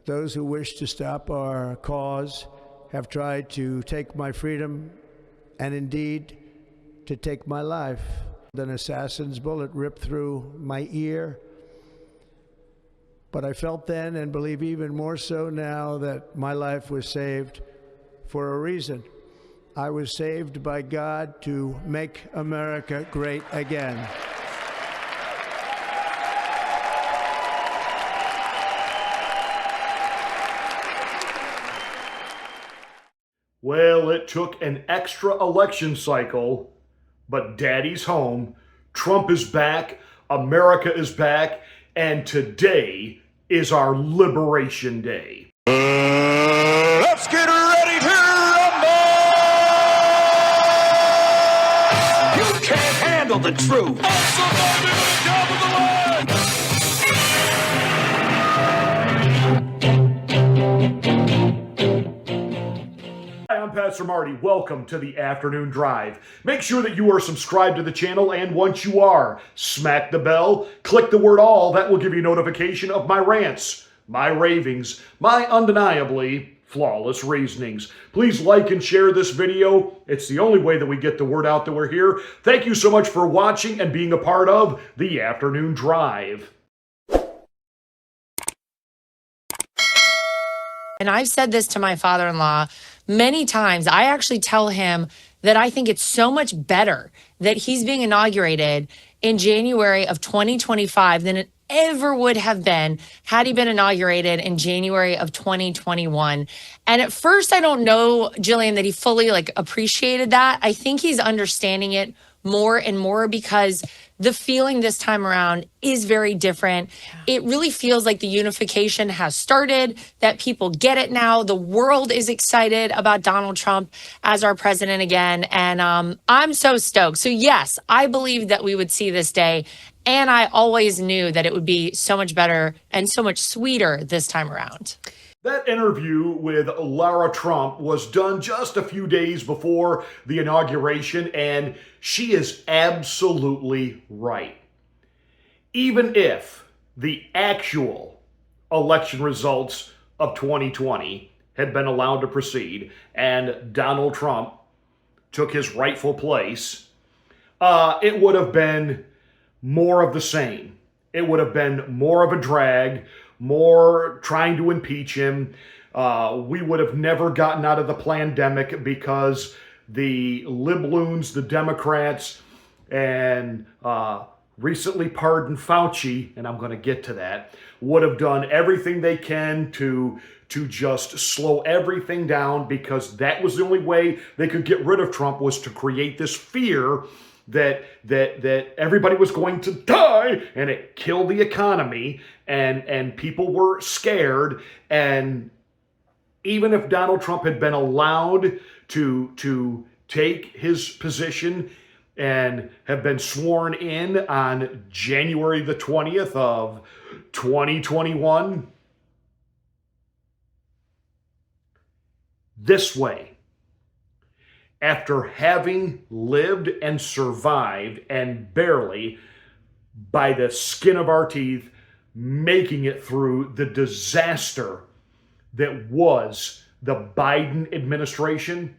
Those who wish to stop our cause have tried to take my freedom and indeed to take my life. An assassin's bullet ripped through my ear. But I felt then, and believe even more so now, that my life was saved for a reason. I was saved by God to make America great again. Well, it took an extra election cycle, but Daddy's home. Trump is back, America is back, and today is our Liberation Day. Let's get ready to rumble! You can't handle the truth. I'm Pastor Marty. Welcome to the Afternoon Drive. Make sure that you are subscribed to the channel, and once you are, smack the bell, click the word all. That will give you notification of my rants, my ravings, my undeniably flawless reasonings. Please like and share this video. It's the only way that we get the word out that we're here. Thank you so much for watching and being a part of the Afternoon Drive. And I've said this to my father-in-law many times. I actually tell him that I think it's so much better that he's being inaugurated in January of 2025 than it ever would have been had he been inaugurated in January of 2021. And at first, I don't know, Jillian, that he fully appreciated that. I think he's understanding it more and more because the feeling this time around is very different. It really feels like the unification has started, that people get it now. The world is excited about Donald Trump as our president again. And I'm so stoked. So yes, I believe that we would see this day. And I always knew that it would be so much better and so much sweeter this time around. That interview with Lara Trump was done just a few days before the inauguration, and she is absolutely right. Even if the actual election results of 2020 had been allowed to proceed and Donald Trump took his rightful place, it would have been more of the same. It would have been more of a drag, more trying to impeach him. We would have never gotten out of the pandemic because the libloons, the Democrats, and recently pardoned Fauci, and I'm going to get to that, would have done everything they can to just slow everything down, because that was the only way they could get rid of Trump, was to create this fear that everybody was going to die, and it killed the economy, and people were scared. And even if Donald Trump had been allowed to take his position and have been sworn in on January the 20th of 2021, this way, after having lived and survived and barely, by the skin of our teeth, making it through the disaster that was the Biden administration,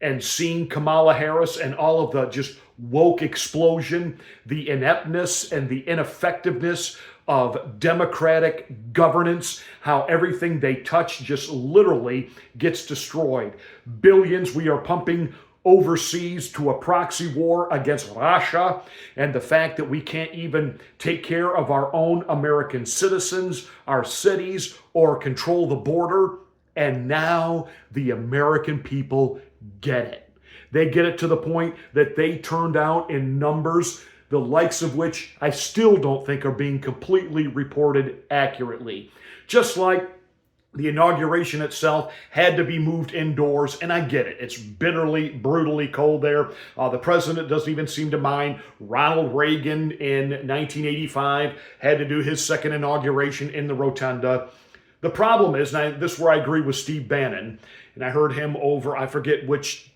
and seeing Kamala Harris and all of the just woke explosion, the ineptness and the ineffectiveness of Democratic governance, how everything they touch just literally gets destroyed. Billions we are pumping overseas to a proxy war against Russia, and the fact that we can't even take care of our own American citizens, our cities, or control the border. And now the American people get it. They get it to the point that they turned out in numbers, the likes of which I still don't think are being completely reported accurately. Just like the inauguration itself had to be moved indoors, and I get it. It's bitterly, brutally cold there. The president doesn't even seem to mind. Ronald Reagan in 1985 had to do his second inauguration in the rotunda. The problem is, and this is where I agree with Steve Bannon, and I heard him over, I forget which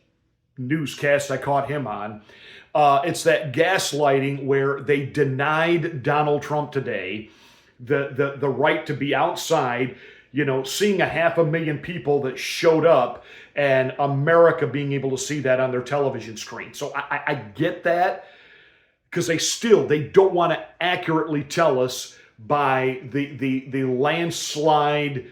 newscast I caught him on. It's that gaslighting where they denied Donald Trump today the right to be outside, seeing 500,000 people that showed up and America being able to see that on their television screen. So I get that, because they don't want to accurately tell us by the landslide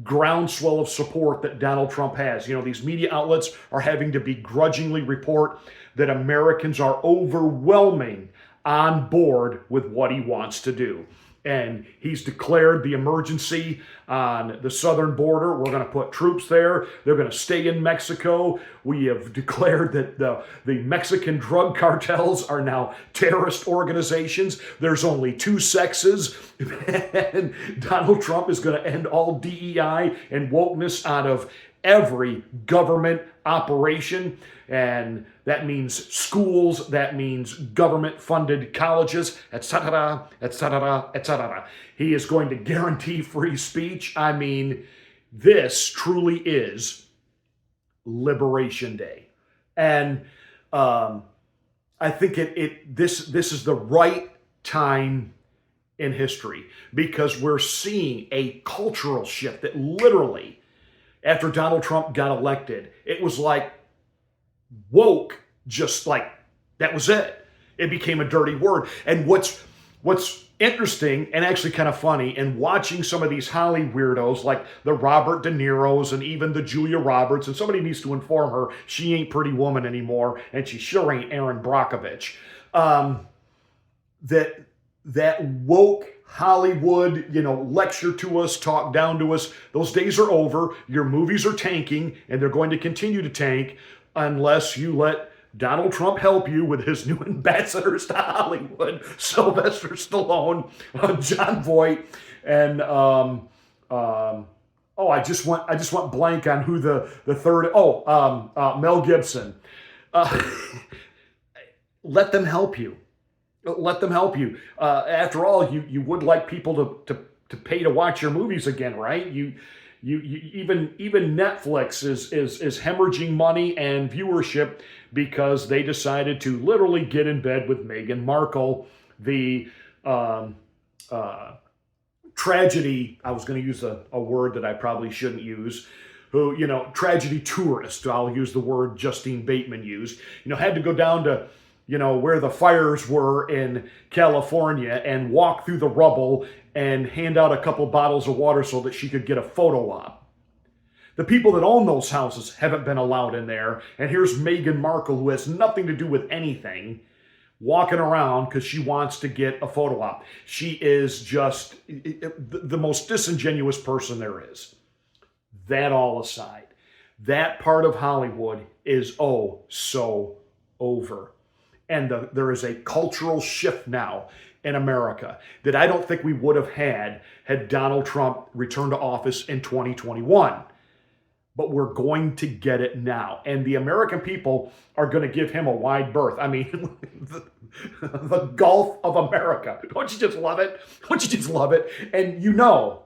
groundswell of support that Donald Trump has. These media outlets are having to begrudgingly report that Americans are overwhelming on board with what he wants to do. And he's declared the emergency on the southern border. We're going to put troops there. They're going to stay in Mexico. We have declared that the Mexican drug cartels are now terrorist organizations. There's only two sexes. And Donald Trump is going to end all DEI and wokeness out of every government operation. And that means schools, that means government-funded colleges, etc., etc., etc. He is going to guarantee free speech. I mean, this truly is Liberation Day. And I think this is the right time in history, because we're seeing a cultural shift that literally, after Donald Trump got elected, it was like woke, just like that was it. It became a dirty word. And what's interesting and actually kind of funny in watching some of these Holly weirdos like the Robert De Niro's and even the Julia Roberts, and somebody needs to inform her she ain't Pretty Woman anymore, and she sure ain't Aaron Brockovich, that woke Hollywood, lecture to us, talk down to us, those days are over. Your movies are tanking, and they're going to continue to tank unless you let Donald Trump help you with his new ambassadors to Hollywood, Sylvester Stallone, John Voight, and I just went blank on who the third. Mel Gibson. Let them help you. Let them help you. After all, you would like people to pay to watch your movies again, right? You even Netflix is hemorrhaging money and viewership because they decided to literally get in bed with Meghan Markle, the tragedy. I was going to use a word that I probably shouldn't use. Who, tragedy tourist. I'll use the word Justine Bateman used. Had to go down to where the fires were in California and walk through the rubble and hand out a couple bottles of water so that she could get a photo op. The people that own those houses haven't been allowed in there. And here's Meghan Markle, who has nothing to do with anything, walking around because she wants to get a photo op. She is just the most disingenuous person there is. That all aside, that part of Hollywood is so over. And there is a cultural shift now in America that I don't think we would have had Donald Trump return to office in 2021. But we're going to get it now. And the American people are going to give him a wide berth. I mean, the Gulf of America. Don't you just love it? Don't you just love it? And you know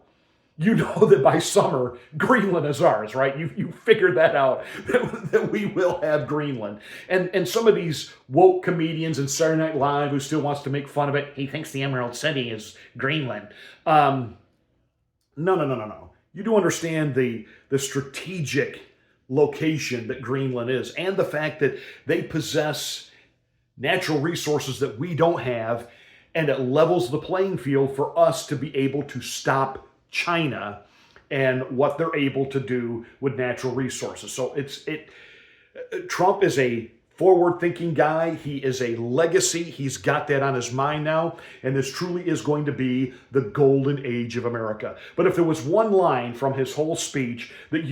that by summer, Greenland is ours, right? You figured that out, that we will have Greenland. And some of these woke comedians and Saturday Night Live who still wants to make fun of it, he thinks the Emerald City is Greenland. No. You do understand the strategic location that Greenland is, and the fact that they possess natural resources that we don't have, and it levels the playing field for us to be able to stop China and what they're able to do with natural resources. So Trump is a forward-thinking guy. He is a legacy. He's got that on his mind now, and this truly is going to be the golden age of America. But if there was one line from his whole speech that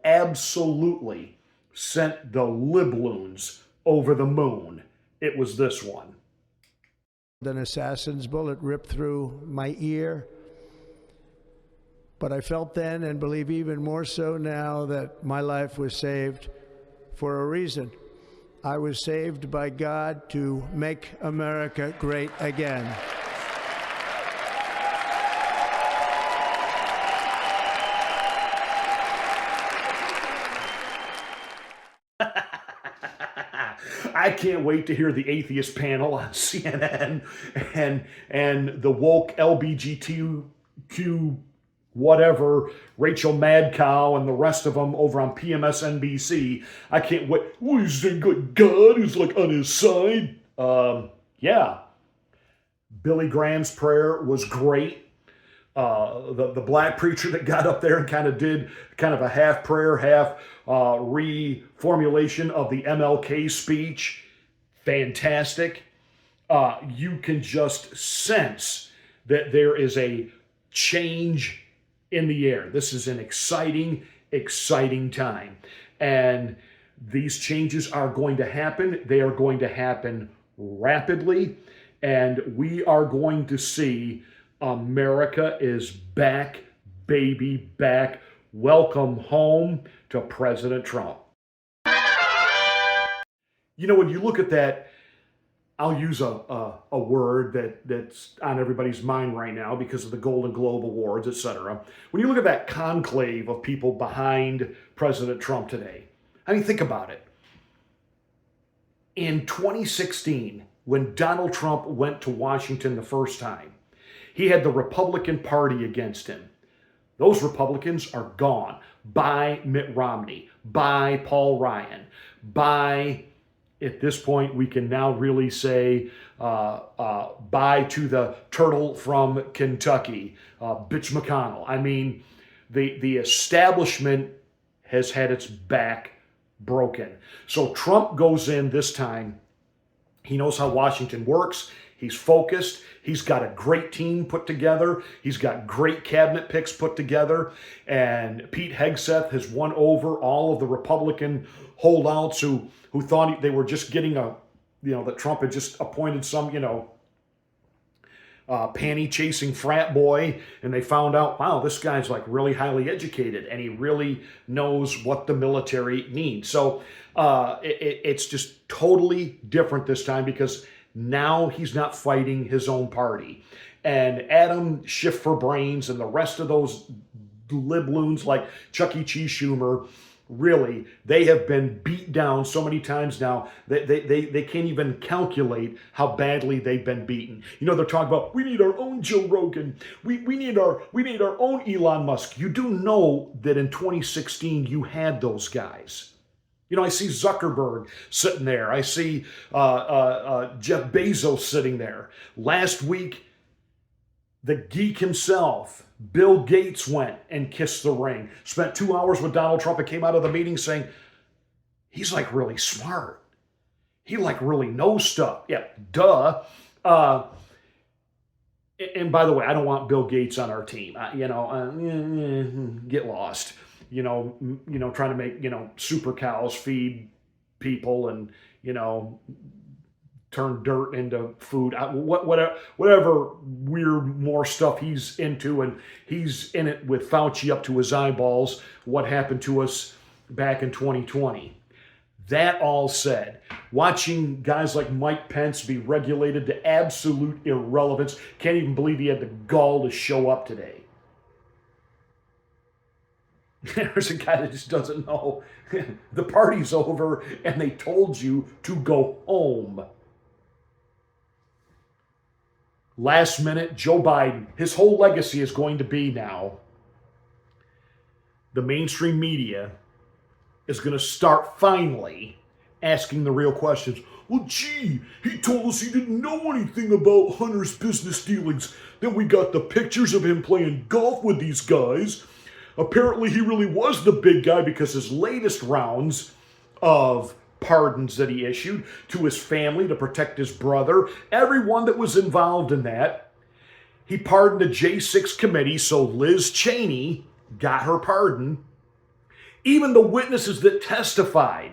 absolutely sent the libloons over the moon, it was this one. An assassin's bullet ripped through my ear. But I felt then, and believe even more so now, that my life was saved for a reason. I was saved by God to make America great again. I can't wait to hear the atheist panel on CNN and the woke LBGTQ whatever, Rachel Madcow and the rest of them over on PMSNBC. I can't wait. What is it, God who's like on his side? Yeah. Billy Graham's prayer was great. The black preacher that got up there and kind of did kind of a half prayer, half reformulation of the MLK speech, fantastic. You can just sense that there is a change in the air. This is an exciting, exciting time. And these changes are going to happen. They are going to happen rapidly. And we are going to see America is back, baby, back. Welcome home to President Trump. You know, when you look at that, I'll use a word that's on everybody's mind right now because of the Golden Globe Awards, etc. When you look at that conclave of people behind President Trump today, I mean, think about it. In 2016, when Donald Trump went to Washington the first time, he had the Republican Party against him. Those Republicans are gone. By Mitt Romney, by Paul Ryan, by, at this point, we can now really say bye to the turtle from Kentucky, Bitch McConnell. I mean, the establishment has had its back broken. So Trump goes in this time. He knows how Washington works. He's focused. He's got a great team put together. He's got great cabinet picks put together. And Pete Hegseth has won over all of the Republican holdouts who thought they were just getting that Trump had just appointed some, panty-chasing frat boy. And they found out, wow, this guy's like really highly educated and he really knows what the military needs. So it's just totally different this time because now he's not fighting his own party. And Adam Schiff for Brains and the rest of those libloons like Chuck E. Cheese Schumer, really, they have been beat down so many times now that they can't even calculate how badly they've been beaten. They're talking about, we need our own Joe Rogan. We need our own Elon Musk. You do know that in 2016 you had those guys. I see Zuckerberg sitting there. I see Jeff Bezos sitting there. Last week, the geek himself, Bill Gates, went and kissed the ring. Spent 2 hours with Donald Trump and came out of the meeting saying, he's like really smart. He like really knows stuff. Yeah, duh. And by the way, I don't want Bill Gates on our team. Get lost. Trying to make, super cows feed people and, turn dirt into food, whatever weird more stuff he's into, and he's in it with Fauci up to his eyeballs, what happened to us back in 2020. That all said, watching guys like Mike Pence be regulated to absolute irrelevance, can't even believe he had the gall to show up today. There's a guy that just doesn't know. The party's over and they told you to go home. Last minute, Joe Biden, his whole legacy is going to be now, the mainstream media is going to start finally asking the real questions. Well, gee, he told us he didn't know anything about Hunter's business dealings. Then we got the pictures of him playing golf with these guys. Apparently, he really was the big guy because his latest rounds of pardons that he issued to his family to protect his brother, everyone that was involved in that, he pardoned a J6 committee, so Liz Cheney got her pardon. Even the witnesses that testified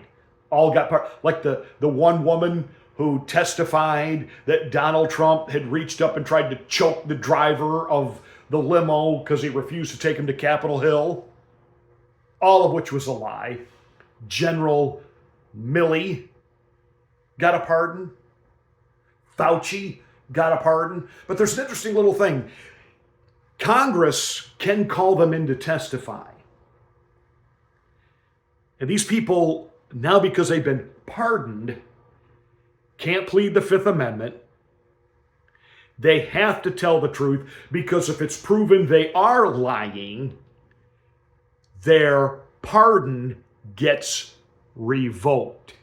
all got pardoned. Like the one woman who testified that Donald Trump had reached up and tried to choke the driver of the limo because he refused to take him to Capitol Hill, all of which was a lie. General Milley got a pardon. Fauci got a pardon. But there's an interesting little thing. Congress can call them in to testify. And these people, now because they've been pardoned, can't plead the Fifth Amendment. They have to tell the truth, because if it's proven they are lying, their pardon gets revoked.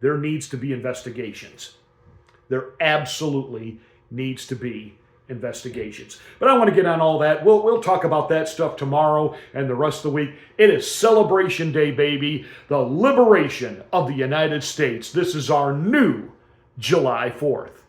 There needs to be investigations. There absolutely needs to be investigations. But I want to get on all that. We'll talk about that stuff tomorrow and the rest of the week. It is Celebration Day, baby. The liberation of the United States. This is our new July 4th.